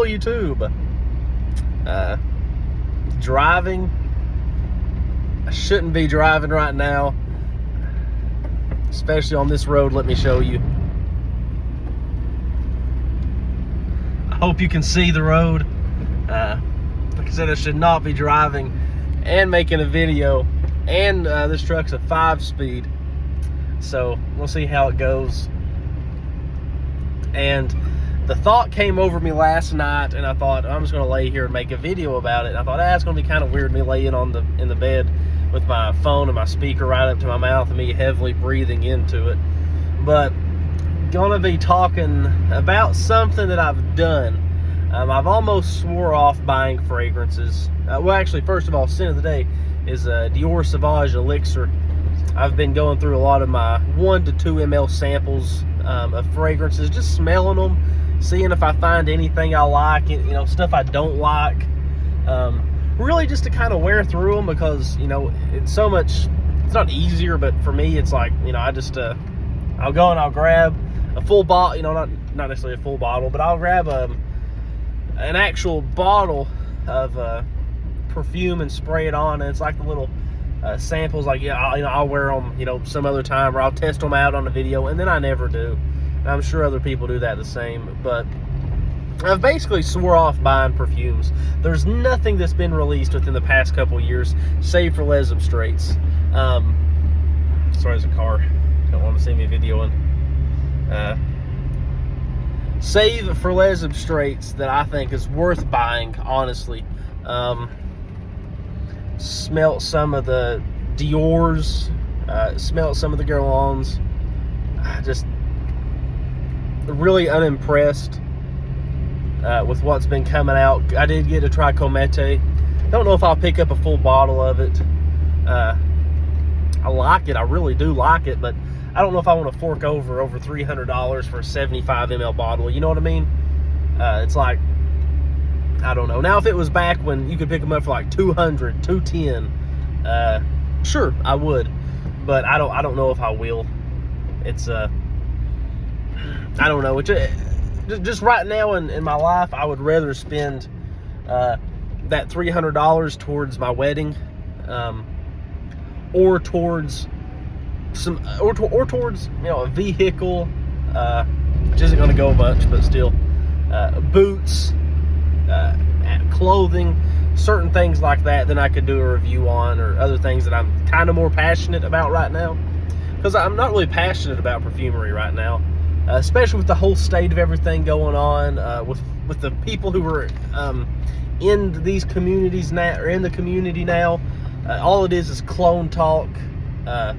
Hello YouTube. Driving. I shouldn't be driving right now, especially on this road. Let me show you. I hope you can see the road. Like I said, I should not be driving and making a video, and this truck's a 5-speed, so we'll see how it goes. And the thought came over me last night, and I thought, I'm just going to lay here and make a video about it. I thought, it's going to be kind of weird me laying in the bed with my phone and my speaker right up to my mouth and me heavily breathing into it. But going to be talking about something that I've done. I've almost swore off buying fragrances. Well, actually, first of all, sin of the day is Dior Sauvage Elixir. I've been going through a lot of my 1 to 2 ml samples of fragrances, just smelling them, seeing if I find anything I like, stuff I don't like. Really just to kind of wear through them, because, it's so much, it's not easier, but for me, it's like, I just, I'll go and I'll grab a full bottle, not necessarily a full bottle, but I'll grab an actual bottle of perfume and spray it on, and it's like the little samples, like, I'll wear them, some other time, or I'll test them out on a video, and then I never do. And I'm sure other people do that the same, but I've basically swore off buying perfumes. There's nothing that's been released within the past couple years, save for Les Straights. Sorry, there's a car. Don't want to see me videoing. Save for Les Straights that I think is worth buying, honestly. Smelt some of the Dior's, smelt some of the Guerlains. Just really unimpressed with what's been coming out. I did get to try Comete. Don't know if I'll pick up a full bottle of it. I like it. I really do like it, but I don't know if I want to fork over $300 for a 75 ml bottle. You know what I mean? It's like, I don't know. Now, if it was back when you could pick them up for like $200, $210, sure, I would. But I don't know if I will. It's I don't know. Just right now in my life, I would rather spend that $300 towards my wedding, or towards towards a vehicle, which isn't going to go much, but still, boots, clothing, certain things like that. Then I could do a review on, or other things that I'm kind of more passionate about right now, because I'm not really passionate about perfumery right now. Especially with the whole state of everything going on, with the people who are in these communities now, or in the community now. All it is clone talk. I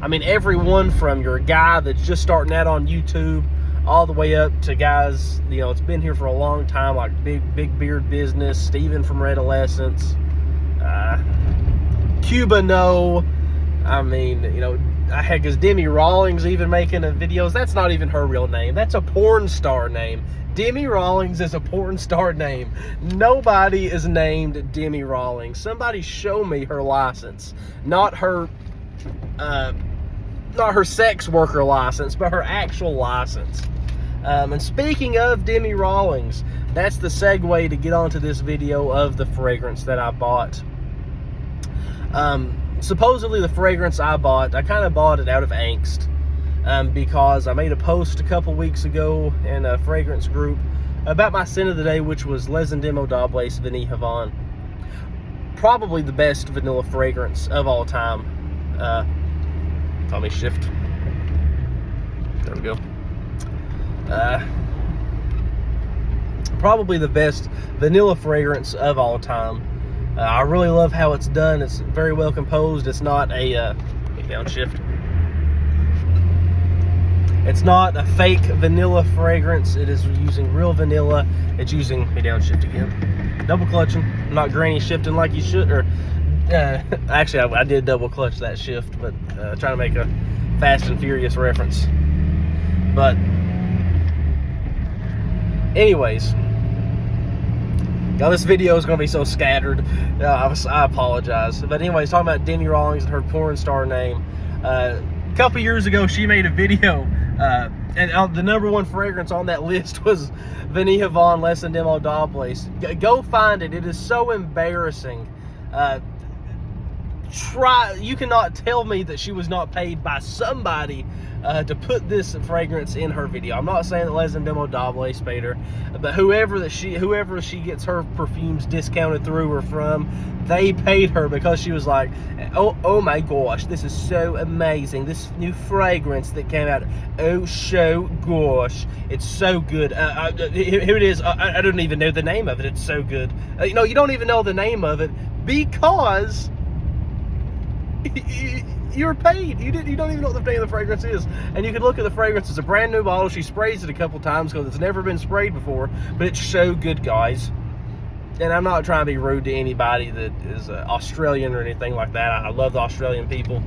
mean, everyone from your guy that's just starting out on YouTube, all the way up to guys, it's been here for a long time, like Big Beard Business, Steven from Redolescence, Cuba No. I mean, heck, is Demi Rawlings even making videos? That's not even her real name. That's a porn star name. Demi Rawlings is a porn star name. Nobody is named Demi Rawlings. Somebody show me her license. Not her sex worker license, but her actual license. And speaking of Demi Rawlings, that's the segue to get onto this video of the fragrance that I bought. Supposedly the fragrance I bought, I kind of bought it out of angst, because I made a post a couple weeks ago in a fragrance group about my sin of the day, which was Les Indomptables Vanille Havane. Probably the best vanilla fragrance of all time. Let me shift. There we go. Probably the best vanilla fragrance of all time. I really love how it's done. It's very well composed. It's not a downshift. It's not a fake vanilla fragrance. It is using real vanilla. It's using downshift again. Double clutching, not granny shifting like you should. Or actually, I did double clutch that shift, but trying to make a Fast and Furious reference. But anyways. Now, this video is going to be so scattered. I apologize. But anyways, talking about Demi Rawlings and her porn star name. A couple years ago, she made a video And the number one fragrance on that list was Vinnie Havon Les Indomables. Go find it. It is so embarrassing. You cannot tell me that she was not paid by somebody to put this fragrance in her video. I'm not saying that Les Indomables paid her, but whoever she gets her perfumes discounted through or from, they paid her because she was like, oh my gosh, this is so amazing. This new fragrance that came out, oh so gosh, it's so good. Here it is. I don't even know the name of it. It's so good. You don't even know the name of it because you're paid. You don't even know what the name of the fragrance is. And you can look at the fragrance. It's a brand new bottle. She sprays it a couple times because it's never been sprayed before. But it's so good, guys. And I'm not trying to be rude to anybody that is Australian or anything like that. I love the Australian people.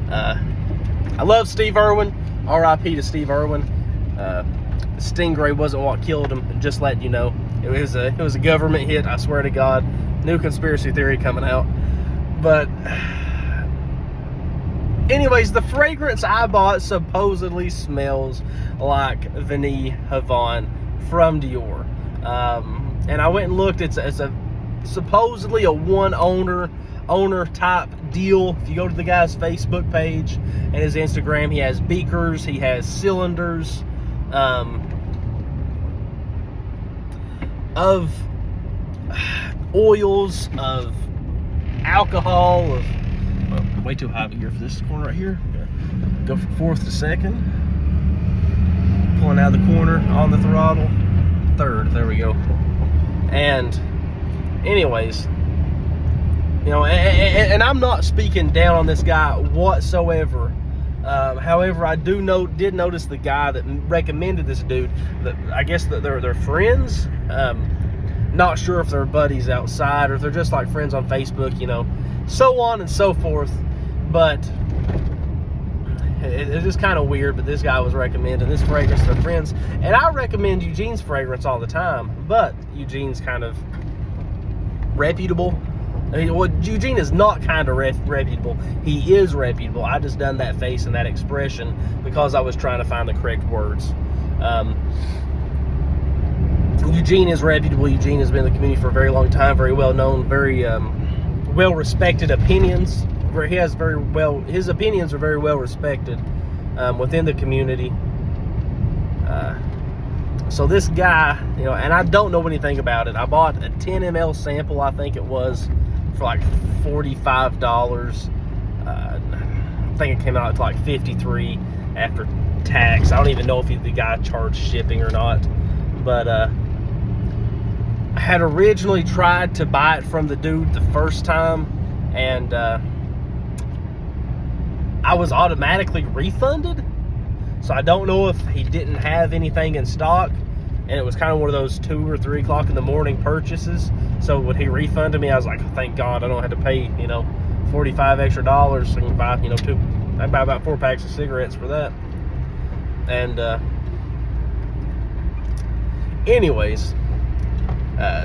I love Steve Irwin. R.I.P. to Steve Irwin. Stingray wasn't what killed him. Just letting you know. It was a government hit. I swear to God. New conspiracy theory coming out. But anyways, the fragrance I bought supposedly smells like Vinnie Havon from Dior. And I went and looked. It's a supposedly a one owner type deal. If you go to the guy's Facebook page and his Instagram, he has beakers, he has cylinders of oils, of alcohol, of way too high here for this corner right here. Go from fourth to second, pulling out of the corner on the throttle, third, there we go. And anyways, and I'm not speaking down on this guy whatsoever. However, I did notice the guy that recommended this dude, that I guess that they're friends. Not sure if they're buddies outside or if they're just like friends on Facebook, so on and so forth. But it's just kind of weird. But this guy was recommending this fragrance to friends, and I recommend Eugene's fragrance all the time. But Eugene's kind of reputable. Eugene is not kind of reputable. He is reputable. I just done that face and that expression because I was trying to find the correct words. Eugene is reputable. Eugene has been in the community for a very long time, very well known, very well respected opinions. His opinions are very well respected within the community. So this guy, and I don't know anything about it. I bought a 10 ml sample, I think it was, for like $45. I think it came out to like $53 after tax. I don't even know if the guy charged shipping or not. But I had originally tried to buy it from the dude the first time, and I was automatically refunded. So I don't know if he didn't have anything in stock, and it was kind of one of those 2 or 3 o'clock in the morning purchases. So when he refunded me, I was like, thank God I don't have to pay, $45 extra. So I can buy, I buy about 4 packs of cigarettes for that. And anyways,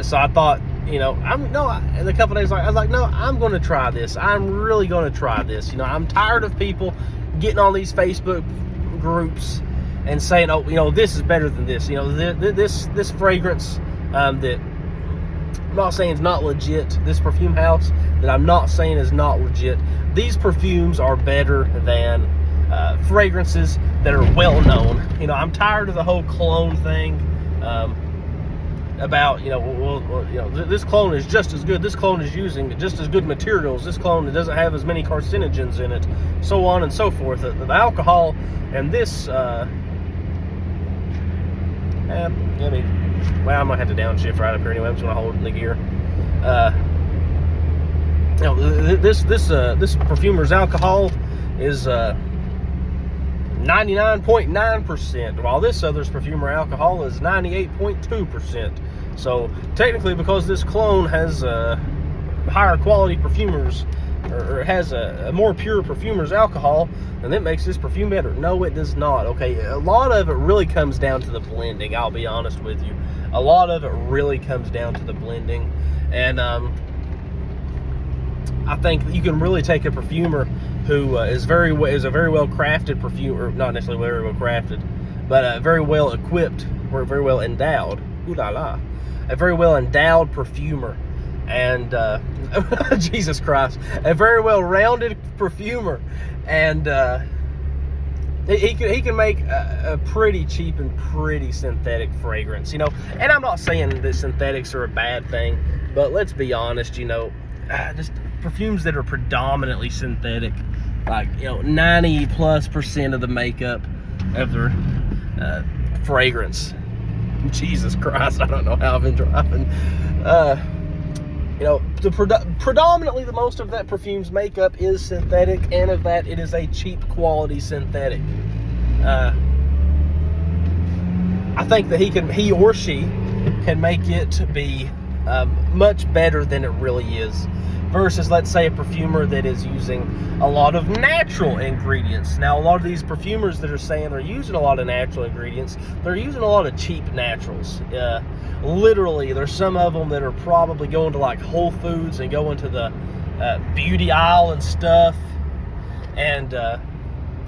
so I thought, in a couple days, I was like, no, I'm going to try this. I'm really going to try this. I'm tired of people getting on these Facebook groups and saying, oh, this is better than this. This fragrance that I'm not saying is not legit. This perfume house that I'm not saying is not legit. These perfumes are better than fragrances that are well known. I'm tired of the whole cologne thing. About this cologne is just as good. This cologne is using just as good materials. This cologne doesn't have as many carcinogens in it, so on and so forth. The alcohol and this, I'm gonna have to downshift right up here anyway. I'm just gonna hold it in the gear. This perfumer's alcohol is 99.9%, while this other's perfumer alcohol is 98.2%. So technically, because this cologne has higher quality perfumers, or has a more pure perfumer's alcohol, and that makes this perfume better. No, it does not. Okay, a lot of it really comes down to the blending. I'll be honest with you. A lot of it really comes down to the blending, and I think you can really take a perfumer who is a very well crafted perfumer, not necessarily very well crafted, but very well equipped, or very well endowed. Ooh la la, a very well endowed perfumer, and Jesus Christ, a very well rounded perfumer, and he can make a pretty cheap and pretty synthetic fragrance, you know. And I'm not saying that synthetics are a bad thing, but let's be honest, you know, just perfumes that are predominantly synthetic, like, you know, 90+% of the makeup of their fragrance. Jesus Christ, I don't know how I've been driving. You know, predominantly the most of that perfume's makeup is synthetic, and of that, it is a cheap quality synthetic. I think that he or she can make it be much better than it really is, versus, let's say, a perfumer that is using a lot of natural ingredients. Now, a lot of these perfumers that are saying they're using a lot of natural ingredients, they're using a lot of cheap naturals. Literally, there's some of them that are probably going to like Whole Foods and going to the beauty aisle and stuff, and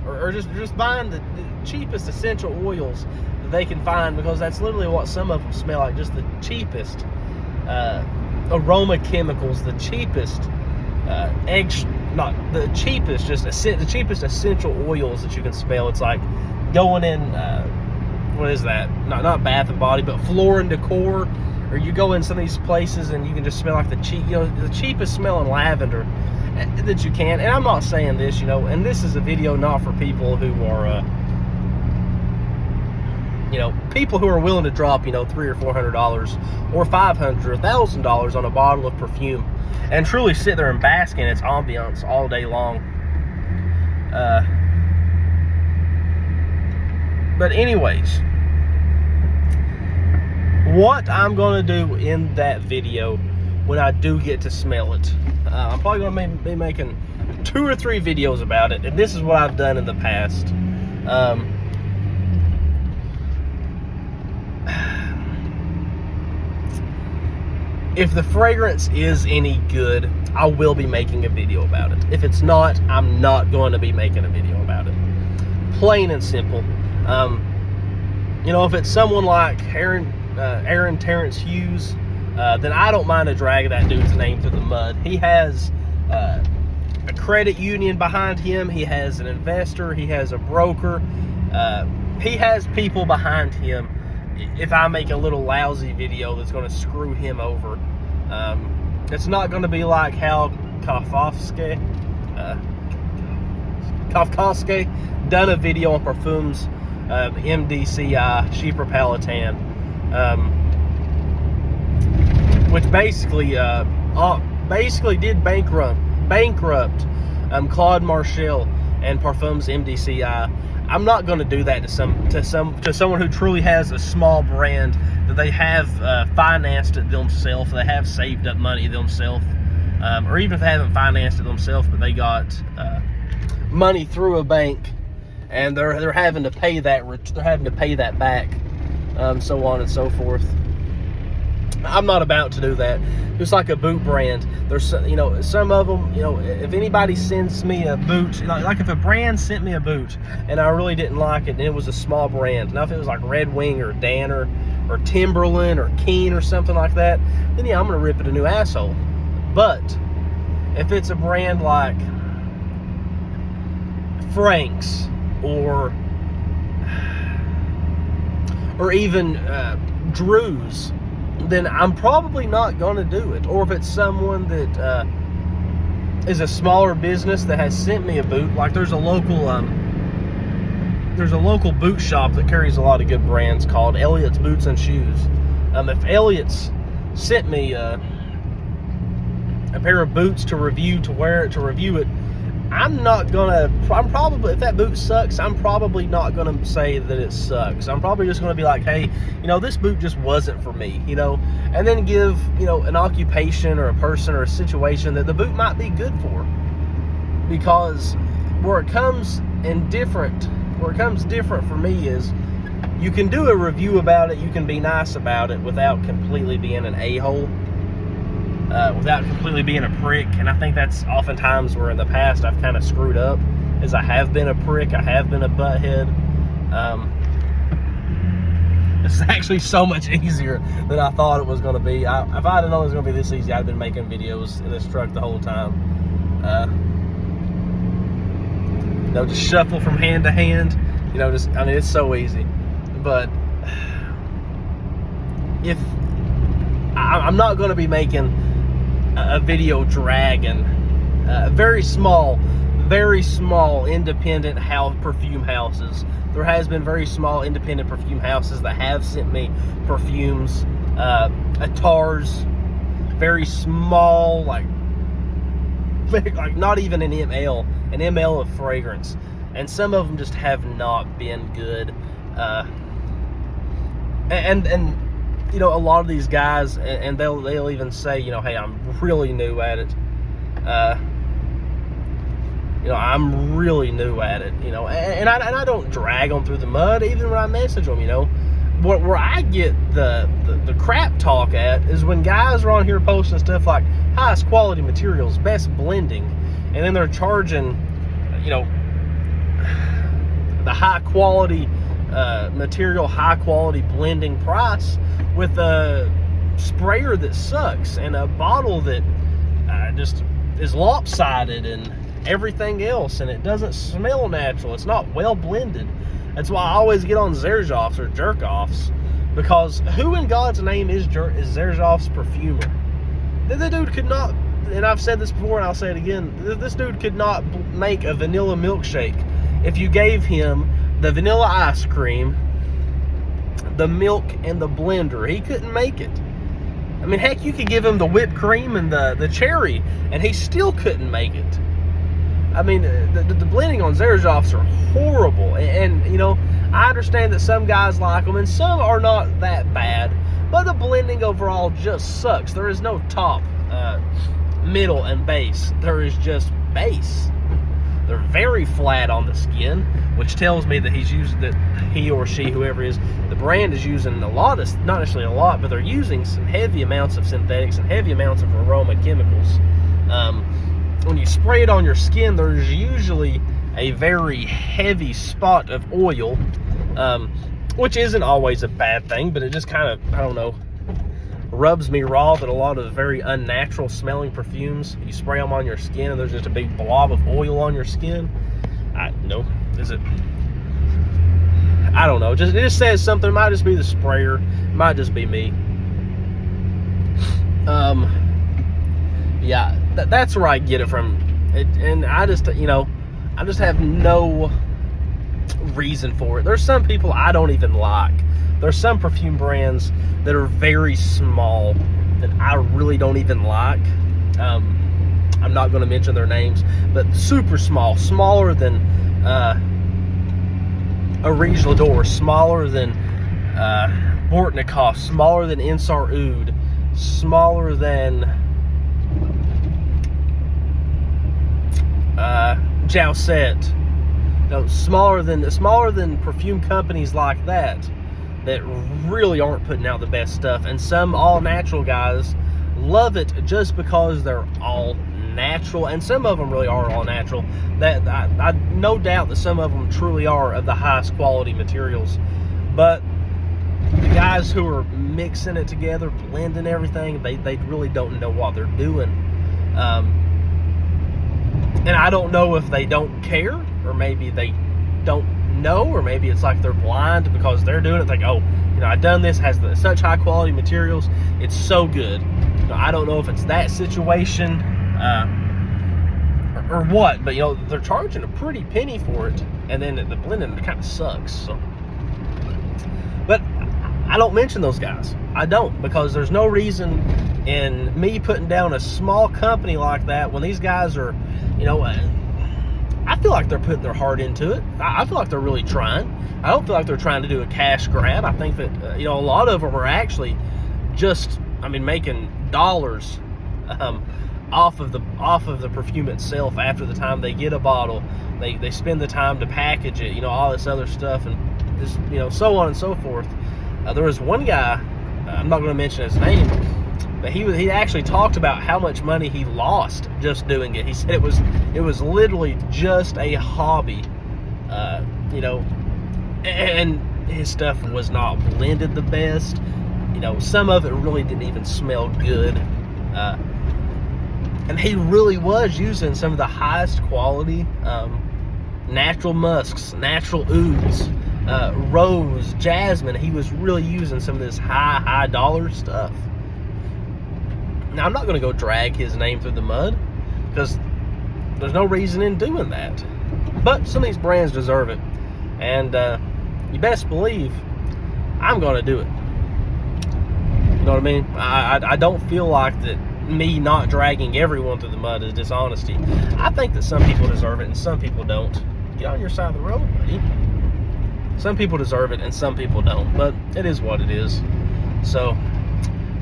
or just buying the cheapest essential oils that they can find, because that's literally what some of them smell like, just the cheapest aroma chemicals, the cheapest not the cheapest, just the cheapest essential oils that you can smell. It's like going in what is that, not Bath and Body, but Floor and Decor, or you go in some of these places and you can just smell like the cheapest smelling lavender that you can. And I'm not saying this, you know, and this is a video not for people who are you know, people who are willing to drop, you know, $300 or $400 or $500 or $1,000 on a bottle of perfume and truly sit there and bask in its ambiance all day long. But anyways, what I'm going to do in that video when I do get to smell it, I'm probably going to be making 2 or 3 videos about it, and this is what I've done in the past. If the fragrance is any good, I will be making a video about it. If it's not, I'm not going to be making a video about it. Plain and simple. You know, if it's someone like Aaron Terrence Hughes, then I don't mind to drag that dude's name through the mud. He has a credit union behind him. He has an investor. He has a broker. He has people behind him. If I make a little lousy video that's going to screw him over, it's not going to be like how Kafkovsky done a video on Parfums MDCI Chypre Palatin, which basically did bankrupt Claude Marchel and Parfums MDCI. I'm not going to do that to someone who truly has a small brand that they have financed it themselves, they have saved up money themselves, or even if they haven't financed it themselves, but they got money through a bank, and they're having to pay that back, so on and so forth. I'm not about to do that. Just like a boot brand, there's, you know, some of them, you know, if anybody sends me a boot, like if a brand sent me a boot and I really didn't like it and it was a small brand, now if it was like Red Wing or Danner or Timberland or Keen or something like that, then yeah, I'm gonna rip it a new asshole. But if it's a brand like Frank's or even Drew's, then I'm probably not going to do it. Or if it's someone that is a smaller business that has sent me a boot, like there's a local boot shop that carries a lot of good brands called Elliott's Boots and Shoes. If Elliott's sent me a pair of boots to review it, I'm probably, if that boot sucks, I'm probably not going to say that it sucks. I'm probably just going to be like, hey, you know, this boot just wasn't for me, you know, and then give, you know, an occupation or a person or a situation that the boot might be good for. Because where it comes different for me is, you can do a review about it, you can be nice about it without completely being an a-hole. without completely being a prick. And I think that's oftentimes where in the past I've kind of screwed up, is I have been a prick, I have been a butthead. It's actually so much easier than I thought it was going to be. If I'd have known it was going to be this easy, I'd been making videos in this truck the whole time. Just shuffle from hand to hand. It's so easy. But if I'm not going to be making a video dragging very small independent perfume houses. There has been very small independent perfume houses that have sent me perfumes, Atars, very small, like not even an ml of fragrance, and some of them just have not been good. And a lot of these guys, and they'll even say, hey, I'm really new at it. I'm really new at it, and I don't drag them through the mud, even when I message them, Where I get the crap talk at is when guys are on here posting stuff like highest quality materials, best blending, and then they're charging, the high quality material, high quality blending price with a sprayer that sucks and a bottle that just is lopsided and everything else, and it doesn't smell natural. It's not well blended. That's why I always get on Xerjoffs or Jerk-Offs, because who in God's name is Xerjoff's perfumer? The dude could not, and I've said this before and I'll say it again, this dude could not make a vanilla milkshake if you gave him the vanilla ice cream, the milk, and the blender. He couldn't make it. I mean, heck, you could give him the whipped cream and the cherry, and he still couldn't make it. I mean, the blending on Xerjoffs are horrible, and I understand that some guys like them, and some are not that bad, but the blending overall just sucks. There is no top, middle, and base. There is just base. They're very flat on the skin, which tells me that he or she, whoever is, the brand is using a lot of, not necessarily a lot, but they're using some heavy amounts of synthetics and heavy amounts of aroma chemicals. When you spray it on your skin, there's usually a very heavy spot of oil, which isn't always a bad thing, but it just kind of, I don't know, rubs me raw that a lot of very unnatural smelling perfumes, you spray them on your skin and there's just a big blob of oil on your skin. I don't know. It just says something. It might just be the sprayer. It might just be me. Yeah, that's where I get it from. And I just have no reason for it. There's some people I don't even like. There's some perfume brands that are very small that I really don't even like. I'm not going to mention their names, but super small, smaller than Arij Lador, smaller than Bortnikov, smaller than Ensar Oud, smaller than Jouset. No, smaller than perfume companies like that really aren't putting out the best stuff. And some all natural guys love it just because they're all natural, and some of them really are all natural. That I no doubt that some of them truly are of the highest quality materials, but the guys who are mixing it together, blending everything, they really don't know what they're doing. And I don't know if they don't care, or maybe they don't know, or maybe it's like they're blind because they're doing it. Like, oh, I've done this, has such high quality materials, it's so good. I don't know if it's that situation or what, but they're charging a pretty penny for it, and then the blending kind of sucks. So, but I don't mention those guys. I don't, because there's no reason in me putting down a small company like that when these guys are, I feel like they're putting their heart into it. I feel like they're really trying. I don't feel like they're trying to do a cash grab. I think that a lot of them are actually just, making dollars off of the perfume itself. After the time they get a bottle, they spend the time to package it, all this other stuff, and this, so on and so forth. There was one guy, I'm not going to mention his name, But he actually talked about how much money he lost just doing it. He said it was literally just a hobby, you know, and his stuff was not blended the best. You know, some of it really didn't even smell good. And he really was using some of the highest quality natural musks, natural ouds, rose, jasmine. He was really using some of this high dollar stuff. Now, I'm not going to go drag his name through the mud, because there's no reason in doing that. But some of these brands deserve it. And you best believe I'm going to do it. You know what I mean? I don't feel like that me not dragging everyone through the mud is dishonesty. I think that some people deserve it and some people don't. Get on your side of the road, buddy. Some people deserve it and some people don't. But it is what it is. So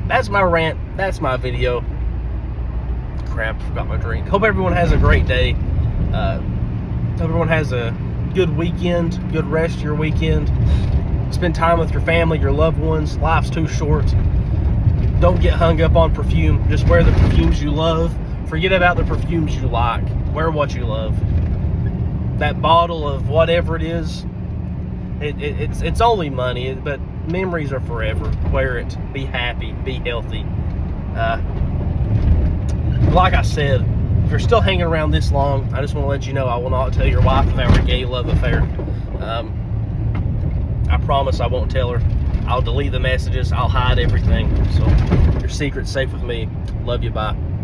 that's my rant. That's my video. Crap, forgot my drink. Hope everyone has a great day. Hope everyone has a good weekend, good rest of your weekend. Spend time with your family, your loved ones. Life's too short. Don't get hung up on perfume. Just wear the perfumes you love. Forget about the perfumes you like. Wear what you love. That bottle of whatever it is, it's only money, but memories are forever. Wear it. Be happy. Be healthy. Like I said, if you're still hanging around this long, I just want to let you know I will not tell your wife of our gay love affair. I promise I won't tell her. I'll delete the messages. I'll hide everything. So your secret's safe with me. Love you. Bye.